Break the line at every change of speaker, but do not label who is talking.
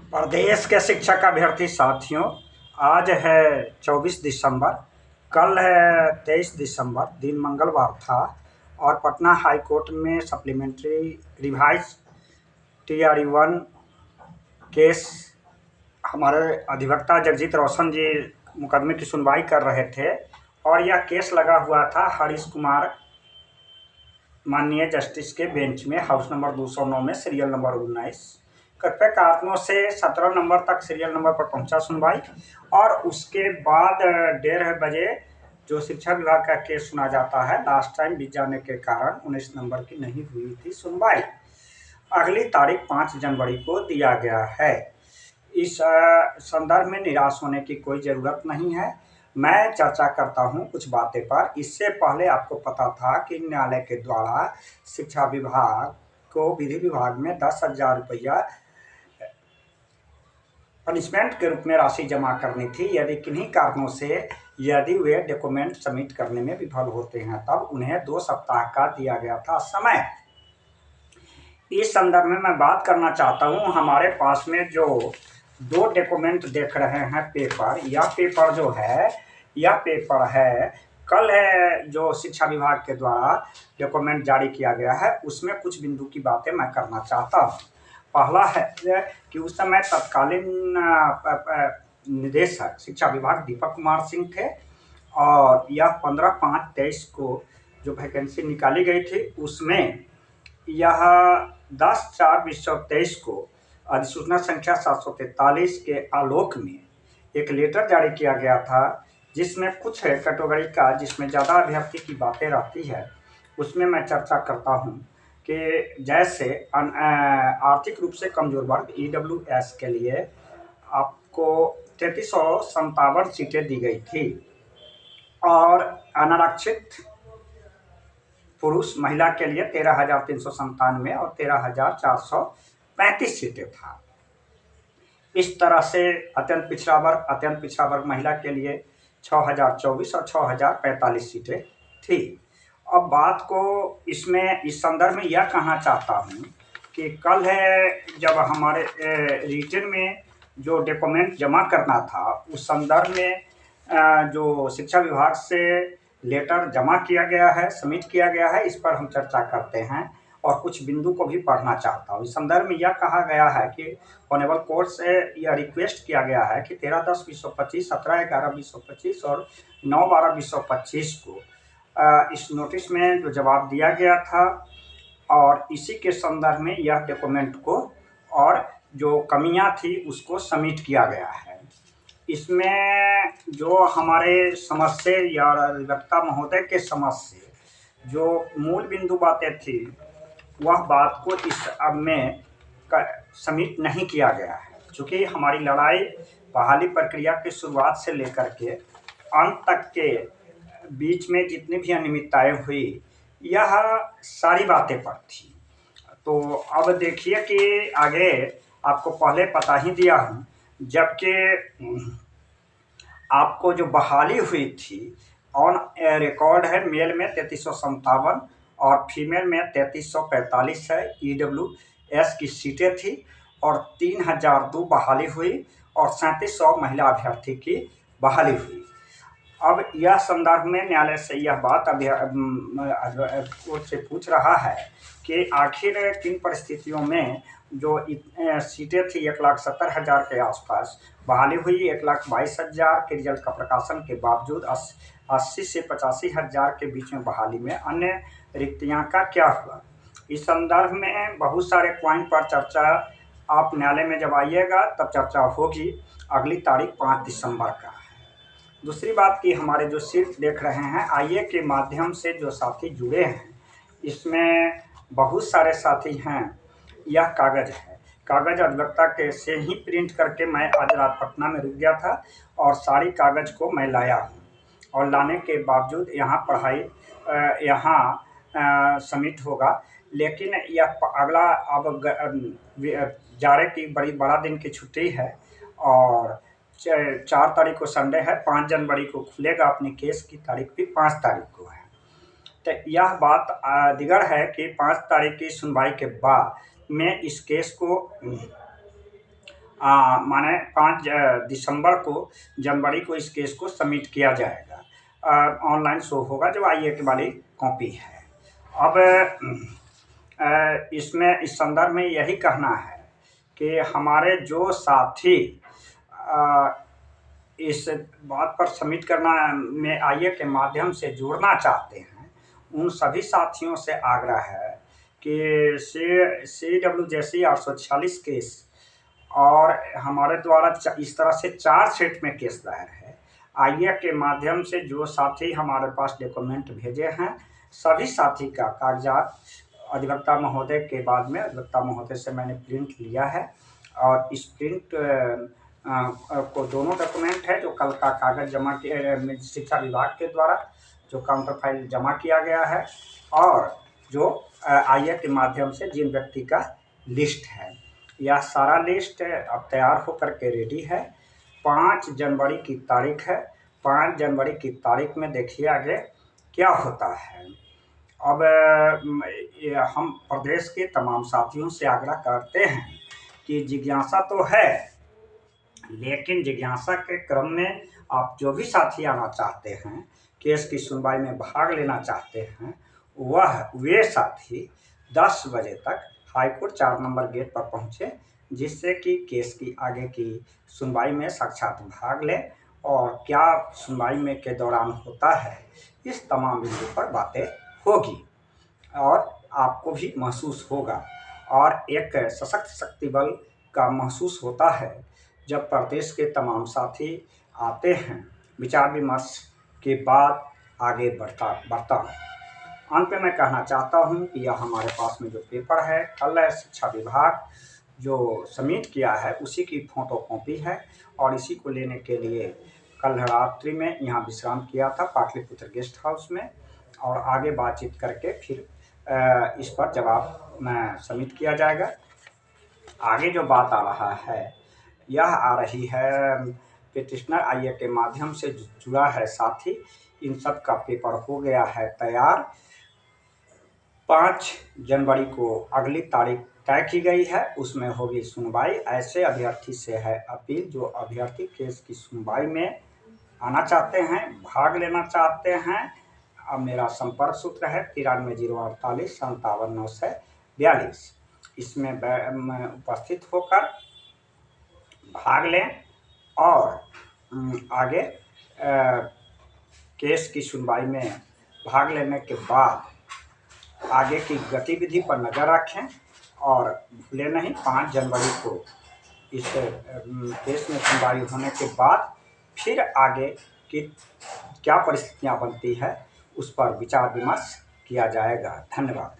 प्रदेश के शिक्षक अभ्यर्थी साथियों, आज है 24 दिसंबर। कल है 23 दिसंबर, दिन मंगलवार था और पटना हाई कोर्ट में सप्लीमेंट्री रिवाइज TRE-1 केस हमारे अधिवक्ता जगजीत रोशन जी मुकदमे की सुनवाई कर रहे थे और यह केस लगा हुआ था हरीश कुमार माननीय जस्टिस के बेंच में, हाउस नंबर 209 में, सीरियल नंबर 19। कतिपय कारणों से 17 नंबर तक सीरियल नंबर पर पहुंचा सुनवाई और उसके बाद 1:30 बजे जो शिक्षा विभाग का केस सुना जाता है, लास्ट टाइम बीत जाने के कारण 19 नंबर की नहीं हुई थी सुनवाई। अगली तारीख 5 जनवरी को दिया गया है। इस संदर्भ में निराश होने की कोई ज़रूरत नहीं है। मैं चर्चा करता हूं कुछ बातें पर। इससे पहले आपको पता था कि न्यायालय के द्वारा शिक्षा विभाग को विधि विभाग में 10,000 रुपया पनिशमेंट के रूप में राशि जमा करनी थी। यदि किन्हीं कारणों से यदि वे डॉक्यूमेंट सबमिट करने में विफल होते हैं तब उन्हें 2 सप्ताह का दिया गया था समय। इस संदर्भ में मैं बात करना चाहता हूं, हमारे पास में जो 2 डॉक्यूमेंट देख रहे हैं पेपर, यह पेपर है कल है जो शिक्षा विभाग के द्वारा डॉक्यूमेंट जारी किया गया है, उसमें कुछ बिंदु की बातें मैं करना चाहता हूं। पहला है कि उस समय तत्कालीन निदेशक शिक्षा विभाग दीपक कुमार सिंह थे और यह 15/5/23 को जो वैकेंसी निकाली गई थी उसमें यह 10/4/2023 को अधिसूचना संख्या 743 के आलोक में एक लेटर जारी किया गया था, जिसमें कुछ कैटेगरी का जिसमें ज़्यादा अभ्यर्थी की बातें रहती है उसमें मैं चर्चा करता हूं कि जैसे आर्थिक रूप से कमजोर वर्ग EWS के लिए आपको 3357 सीटें दी गई थी और अनारक्षित पुरुष महिला के लिए 13,397 और 13,435 सीटें था। इस तरह से अत्यंत पिछड़ा वर्ग महिला के लिए 6,024 और 6,045 सीटें थी। अब बात को इसमें इस संदर्भ में यह कहना चाहता हूँ कि कल है जब हमारे रिटन में जो डॉक्यूमेंट जमा करना था उस संदर्भ में जो शिक्षा विभाग से लेटर जमा किया गया है, सबमिट किया गया है, इस पर हम चर्चा करते हैं और कुछ बिंदु को भी पढ़ना चाहता हूँ। इस संदर्भ में यह कहा गया है कि ऑनरेबल कोर्ट से यह रिक्वेस्ट किया गया है कि 13/10/2025, 17/11/2025 और 9/12/2025 को इस नोटिस में जो जवाब दिया गया था और इसी के संदर्भ में यह डॉक्यूमेंट को और जो कमियां थी उसको सबमिट किया गया है। इसमें जो हमारे समझ से या अधिवक्ता महोदय के समझ से जो मूल बिंदु बातें थी वह बात को इस अब में सबमिट नहीं किया गया है, क्योंकि हमारी लड़ाई बहाली प्रक्रिया की शुरुआत से लेकर के अंत तक के बीच में जितनी भी अनियमितताएं हुई यह सारी बातें पर थी। तो अब देखिए कि आगे आपको पहले पता ही दिया हूँ, जबकि आपको जो बहाली हुई थी ऑन रिकॉर्ड है, मेल में 3357 और फीमेल में 3345 है। EWS की सीटें थी और 3002 बहाली हुई और 3700 महिला अभ्यर्थी की बहाली हुई। अब यह संदर्भ में न्यायालय से यह बात कोर्ट से पूछ रहा है कि आखिर किन परिस्थितियों में जो सीटें थी 1,70,000 के आसपास बहाली हुई, 1,22,000 के रिजल्ट का प्रकाशन के बावजूद 80 से 85,000 के बीच में बहाली में अन्य रिक्तियां का क्या हुआ। इस संदर्भ में बहुत सारे पॉइंट पर चर्चा आप न्यायालय में जब आइएगा तब चर्चा होगी। अगली तारीख 5 दिसंबर का है। दूसरी बात कि हमारे जो शीट देख रहे हैं आईए के माध्यम से जो साथी जुड़े हैं इसमें बहुत सारे साथी हैं। यह कागज़ है, कागज़ अधिवक्ता के से ही प्रिंट करके मैं आज रात पटना में रुक गया था और सारी कागज़ को मैं लाया हूँ और लाने के बावजूद यहाँ पढ़ाई यहाँ सबमिट होगा। लेकिन यह अगला अब जाड़े की बड़ा दिन की छुट्टी है और 4 तारीख को संडे है, 5 जनवरी को खुलेगा। अपनी केस की तारीख भी 5 तारीख को है। तो यह बात दिगर है कि 5 तारीख की सुनवाई के बाद में इस केस को माने 5 दिसंबर को जनवरी को इस केस को सबमिट किया जाएगा। ऑनलाइन शो होगा जो आईए की वाली कॉपी है। अब इसमें इस संदर्भ में यही कहना है कि हमारे जो साथी इस बात पर सबमिट करना में आईए के माध्यम से जुड़ना चाहते हैं, उन सभी साथियों से आग्रह है कि CW जैसी 846 केस और हमारे द्वारा इस तरह से 4 सेट में केस दायर है। आईए के माध्यम से जो साथी हमारे पास डॉक्यूमेंट भेजे हैं, सभी साथी का कागजात अधिवक्ता महोदय के बाद में अधिवक्ता महोदय से मैंने प्रिंट लिया है और इस प्रिंट को दोनों डॉक्यूमेंट है जो कल का कागज जमा किया शिक्षा विभाग के द्वारा जो काउंटर फाइल जमा किया गया है और जो आईए के माध्यम से जिन व्यक्ति का लिस्ट है, यह सारा लिस्ट अब तैयार होकर के रेडी है। 5 जनवरी की तारीख है। 5 जनवरी की तारीख में देखिए आगे क्या होता है। अब हम प्रदेश के तमाम साथियों से आग्रह करते हैं कि जिज्ञासा तो है, लेकिन जिज्ञासा के क्रम में आप जो भी साथी आना चाहते हैं, केस की सुनवाई में भाग लेना चाहते हैं, वे साथी 10 बजे तक हाईकोर्ट 4 नंबर गेट पर पहुँचे, जिससे कि केस की आगे की सुनवाई में साक्षात भाग लें और क्या सुनवाई में के दौरान होता है, इस तमाम बिंदु पर बातें होगी और आपको भी महसूस होगा और एक सशक्त शक्ति बल का महसूस होता है जब प्रदेश के तमाम साथी आते हैं, विचार विमर्श के बाद आगे बढ़ता है। अंत में मैं कहना चाहता हूं कि यह हमारे पास में जो पेपर है, कल शिक्षा विभाग जो सबमिट किया है उसी की फोटो कॉपी है और इसी को लेने के लिए कल रात्रि में यहाँ विश्राम किया था पाटलिपुत्र गेस्ट हाउस में और आगे बातचीत करके फिर इस पर जवाब सबमिट किया जाएगा। आगे जो बात आ रहा है, यह आ रही है पिटिशनर आईए के माध्यम से जुड़ा है साथी, इन सब का पेपर हो गया है तैयार। 5 जनवरी को अगली तारीख तय की गई है, उसमें होगी सुनवाई। ऐसे अभ्यर्थी से है अपील जो अभ्यर्थी केस की सुनवाई में आना चाहते हैं, भाग लेना चाहते हैं। अब मेरा संपर्क सूत्र है 93 048 57 942। इसमें उपस्थित होकर भाग लें और आगे केस की सुनवाई में भाग लेने के बाद आगे की गतिविधि पर नज़र रखें और भूले नहीं 5 जनवरी को इस केस में सुनवाई होने के बाद फिर आगे की क्या परिस्थितियां बनती है उस पर विचार विमर्श किया जाएगा। धन्यवाद।